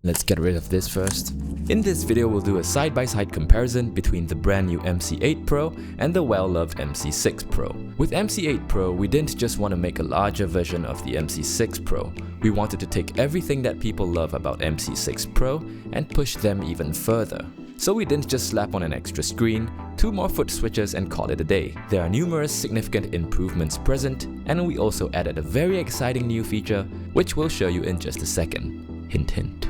Let's get rid of this first. In this video, we'll do a side-by-side comparison between the brand new MC8 Pro and the well-loved MC6 Pro. With MC8 Pro, we didn't just want to make a larger version of the MC6 Pro. We wanted to take everything that people love about MC6 Pro and push them even further. So we didn't just slap on an extra screen, 2 more foot switches and call it a day. There are numerous significant improvements present, and we also added a very exciting new feature, which we'll show you in just a second. Hint hint.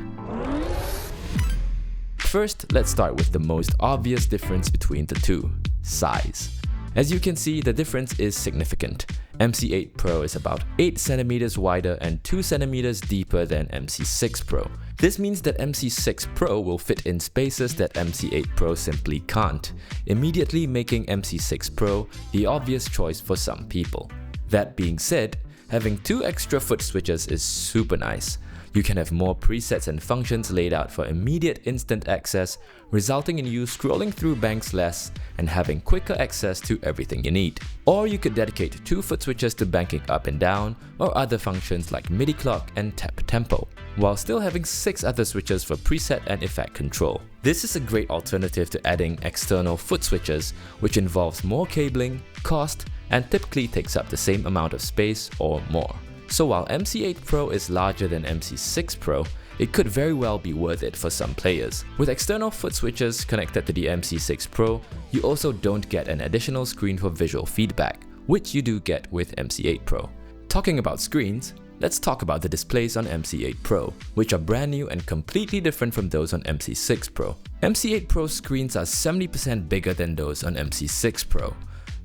First, let's start with the most obvious difference between the two: size. As you can see, the difference is significant. MC8 Pro is about 8 cm wider and 2 cm deeper than MC6 Pro. This means that MC6 Pro will fit in spaces that MC8 Pro simply can't, immediately making MC6 Pro the obvious choice for some people. That being said, having 2 extra foot switches is super nice. You can have more presets and functions laid out for immediate instant access, resulting in you scrolling through banks less and having quicker access to everything you need. Or you could dedicate 2 foot switches to banking up and down or other functions like MIDI clock and tap tempo, while still having 6 other switches for preset and effect control. This is a great alternative to adding external foot switches, which involves more cabling, cost, and typically takes up the same amount of space or more. So while MC8 Pro is larger than MC6 Pro, it could very well be worth it for some players. With external foot switches connected to the MC6 Pro, you also don't get an additional screen for visual feedback, which you do get with MC8 Pro. Talking about screens, let's talk about the displays on MC8 Pro, which are brand new and completely different from those on MC6 Pro. MC8 Pro screens are 70% bigger than those on MC6 Pro.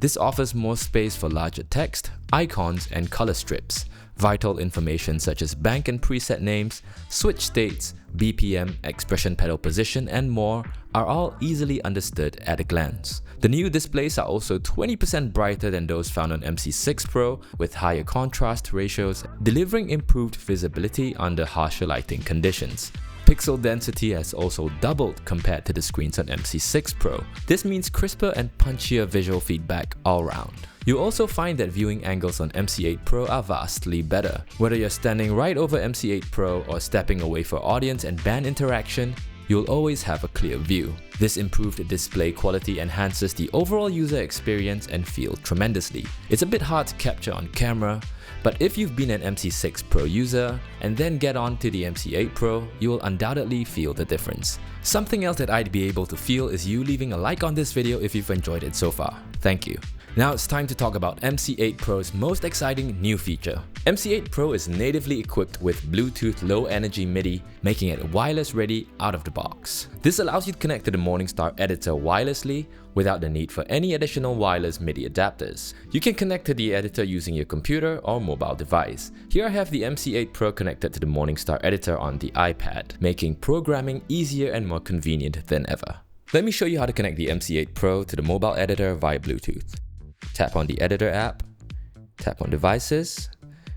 This offers more space for larger text, icons, and color strips. Vital information such as bank and preset names, switch states, BPM, expression pedal position, and more are all easily understood at a glance. The new displays are also 20% brighter than those found on MC6 Pro, with higher contrast ratios, delivering improved visibility under harsher lighting conditions. Pixel density has also doubled compared to the screens on MC6 Pro. This means crisper and punchier visual feedback all round. You'll also find that viewing angles on MC8 Pro are vastly better. Whether you're standing right over MC8 Pro or stepping away for audience and band interaction, you'll always have a clear view. This improved display quality enhances the overall user experience and feel tremendously. It's a bit hard to capture on camera, but if you've been an MC6 Pro user and then get on to the MC8 Pro, you will undoubtedly feel the difference. Something else that I'd be able to feel is you leaving a like on this video if you've enjoyed it so far. Thank you. Now it's time to talk about MC8 Pro's most exciting new feature. MC8 Pro is natively equipped with Bluetooth Low Energy MIDI, making it wireless ready out of the box. This allows you to connect to the Morningstar editor wirelessly without the need for any additional wireless MIDI adapters. You can connect to the editor using your computer or mobile device. Here I have the MC8 Pro connected to the Morningstar editor on the iPad, making programming easier and more convenient than ever. Let me show you how to connect the MC8 Pro to the mobile editor via Bluetooth. Tap on the editor app, tap on devices,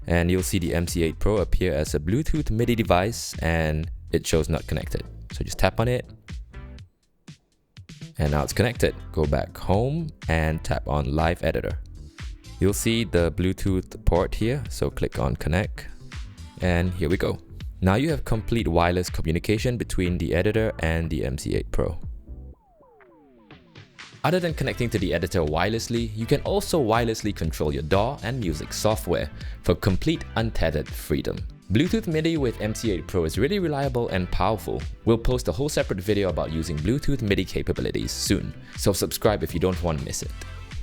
and you'll see the MC8 Pro appear as a Bluetooth MIDI device and it shows not connected. So just tap on it and now it's connected. Go back home and tap on Live Editor. You'll see the Bluetooth port here, so click on connect and here we go. Now you have complete wireless communication between the editor and the MC8 Pro. Other than connecting to the editor wirelessly, you can also wirelessly control your DAW and music software for complete untethered freedom. Bluetooth MIDI with MC8 Pro is really reliable and powerful. We'll post a whole separate video about using Bluetooth MIDI capabilities soon, so subscribe if you don't want to miss it.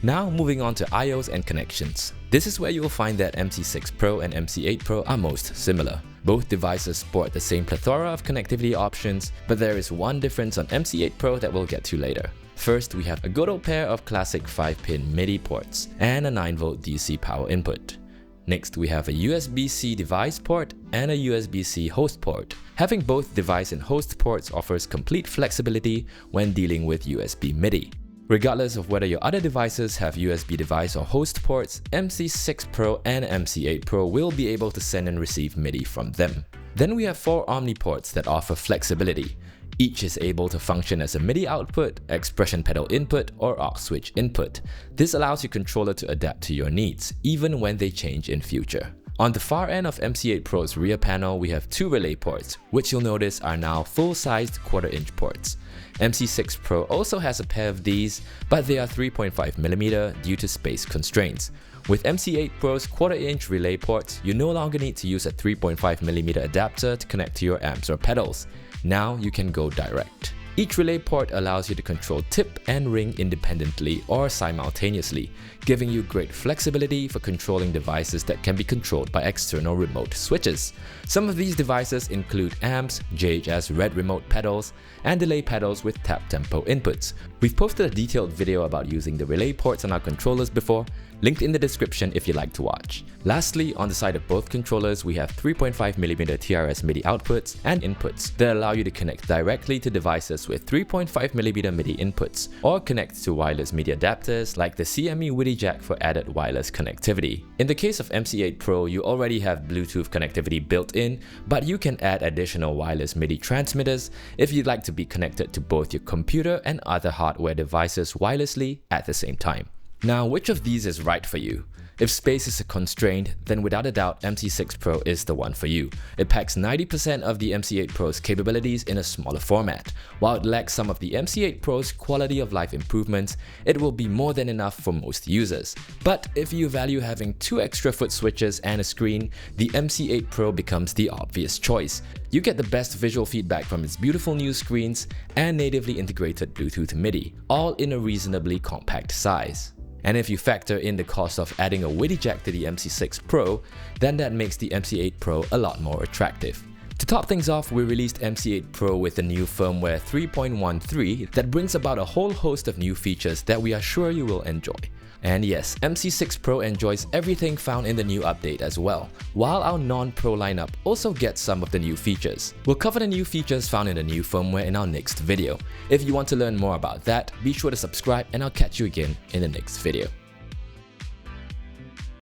Now moving on to I/Os and connections. This is where you'll find that MC6 Pro and MC8 Pro are most similar. Both devices sport the same plethora of connectivity options, but there is one difference on MC8 Pro that we'll get to later. First, we have a good old pair of classic 5-pin MIDI ports and a 9V DC power input. Next, we have a USB-C device port and a USB-C host port. Having both device and host ports offers complete flexibility when dealing with USB MIDI. Regardless of whether your other devices have USB device or host ports, MC6 Pro and MC8 Pro will be able to send and receive MIDI from them. Then we have 4 Omni ports that offer flexibility. Each is able to function as a MIDI output, expression pedal input, or aux switch input. This allows your controller to adapt to your needs, even when they change in future. On the far end of MC8 Pro's rear panel, we have two relay ports, which you'll notice are now full-sized 1/4" ports. MC6 Pro also has a pair of these, but they are 3.5mm due to space constraints. With MC8 Pro's 1/4" relay ports, you no longer need to use a 3.5mm adapter to connect to your amps or pedals. Now you can go direct. Each relay port allows you to control tip and ring independently or simultaneously, giving you great flexibility for controlling devices that can be controlled by external remote switches. Some of these devices include amps, JHS red remote pedals, and delay pedals with tap tempo inputs. We've posted a detailed video about using the relay ports on our controllers before, linked in the description if you'd like to watch. Lastly, on the side of both controllers, we have 3.5mm TRS MIDI outputs and inputs that allow you to connect directly to devices with 3.5mm MIDI inputs, or connect to wireless MIDI adapters like the CME WIDI jack for added wireless connectivity. In the case of MC8 Pro, you already have Bluetooth connectivity built in, but you can add additional wireless MIDI transmitters if you'd like to be connected to both your computer and other hardware devices wirelessly at the same time. Now, which of these is right for you? If space is a constraint, then without a doubt MC6 Pro is the one for you. It packs 90% of the MC8 Pro's capabilities in a smaller format. While it lacks some of the MC8 Pro's quality of life improvements, it will be more than enough for most users. But if you value having 2 extra Footswitches and a screen, the MC8 Pro becomes the obvious choice. You get the best visual feedback from its beautiful new screens and natively integrated Bluetooth MIDI, all in a reasonably compact size. And if you factor in the cost of adding a WIDI jack to the MC6 Pro, then that makes the MC8 Pro a lot more attractive. To top things off, we released MC8 Pro with the new firmware 3.13 that brings about a whole host of new features that we are sure you will enjoy. And yes, MC6 Pro enjoys everything found in the new update as well, while our non-Pro lineup also gets some of the new features. We'll cover the new features found in the new firmware in our next video. If you want to learn more about that, be sure to subscribe and I'll catch you again in the next video.